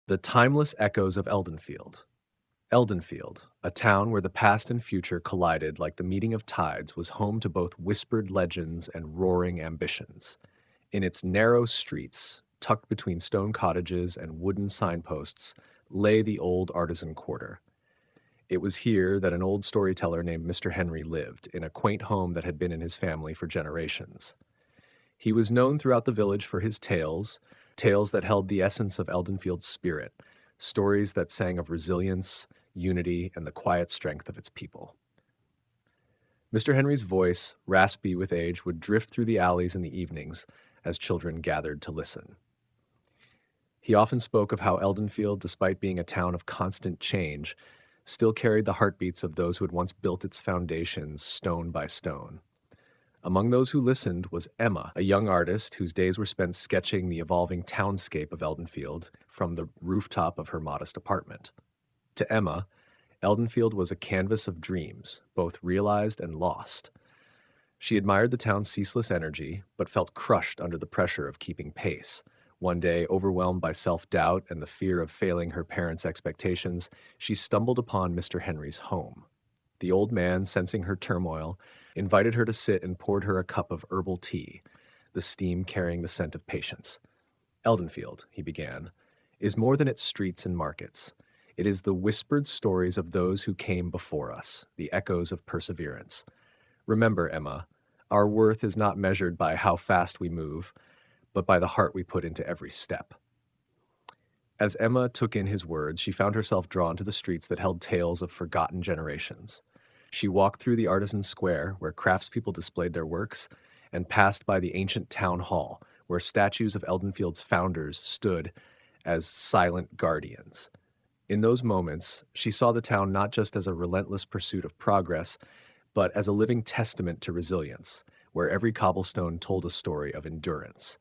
The Timeless Echoes of Eldenfield. Eldenfield, a town where the past and future collided like the meeting of tides, was home to both whispered legends and roaring ambitions. In its narrow streets, tucked between stone cottages and wooden signposts, lay the old artisan quarter. It was here that an old storyteller named Mr. Henry lived, in a quaint home that had been in his family for generations. He was known throughout the village for his tales, tales that held the essence of Eldenfield's spirit, stories that sang of resilience, unity, and the quiet strength of its people. Mr. Henry's voice, raspy with age, would drift through the alleys in the evenings as children gathered to listen. He often spoke of how Eldenfield, despite being a town of constant change, still carried the heartbeats of those who had once built its foundations stone by stone. Among those who listened was Emma, a young artist whose days were spent sketching the evolving townscape of Eldenfield from the rooftop of her modest apartment. To Emma, Eldenfield was a canvas of dreams, both realized and lost. She admired the town's ceaseless energy, but felt crushed under the pressure of keeping pace. One day, overwhelmed by self-doubt and the fear of failing her parents' expectations, she stumbled upon Mr. Henry's home. The old man, sensing her turmoil, invited her to sit and poured her a cup of herbal tea, the steam carrying the scent of patience. Eldenfield, he began, is more than its streets and markets. It is the whispered stories of those who came before us, the echoes of perseverance. Remember, Emma, our worth is not measured by how fast we move, but by the heart we put into every step. As Emma took in his words, she found herself drawn to the streets that held tales of forgotten generations. She walked through the artisan square, where craftspeople displayed their works, and passed by the ancient town hall, where statues of Eldenfield's founders stood as silent guardians. In those moments, she saw the town not just as a relentless pursuit of progress, but as a living testament to resilience, where every cobblestone told a story of endurance.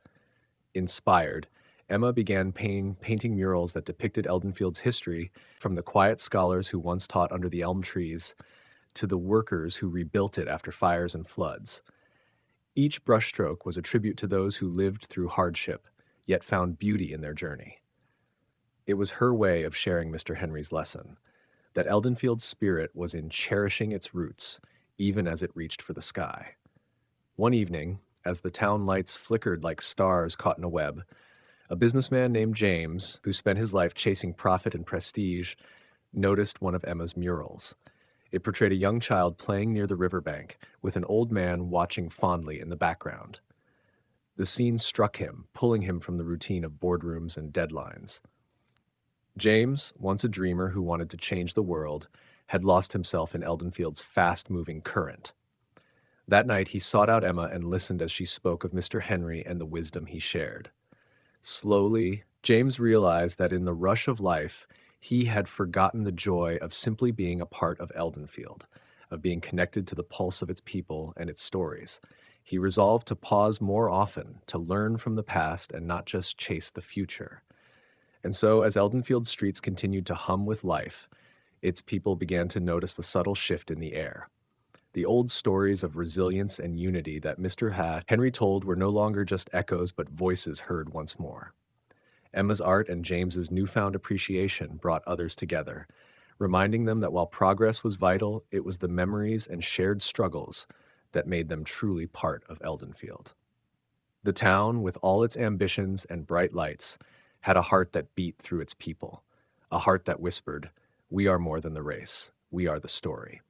Inspired, Emma began painting murals that depicted Eldenfield's history, from the quiet scholars who once taught under the elm trees to the workers who rebuilt it after fires and floods. Each brushstroke was a tribute to those who lived through hardship, yet found beauty in their journey. It was her way of sharing Mr. Henry's lesson, that Eldenfield's spirit was in cherishing its roots, even as it reached for the sky. One evening, as the town lights flickered like stars caught in a web, a businessman named James, who spent his life chasing profit and prestige, noticed one of Emma's murals. It portrayed a young child playing near the riverbank, with an old man watching fondly in the background. The scene struck him, pulling him from the routine of boardrooms and deadlines. James, once a dreamer who wanted to change the world, had lost himself in Eldenfield's fast-moving current. That night he sought out Emma and listened as she spoke of Mr. Henry and the wisdom he shared. Slowly, James realized that in the rush of life, he had forgotten the joy of simply being a part of Eldenfield, of being connected to the pulse of its people and its stories. He resolved to pause more often, to learn from the past and not just chase the future. And so, as Eldenfield's streets continued to hum with life, its people began to notice the subtle shift in the air. The old stories of resilience and unity that Mr. Henry told were no longer just echoes but voices heard once more. Emma's art and James's newfound appreciation brought others together, reminding them that while progress was vital, it was the memories and shared struggles that made them truly part of Eldenfield. The town, with all its ambitions and bright lights, had a heart that beat through its people, a heart that whispered, "We are more than the race, we are the story."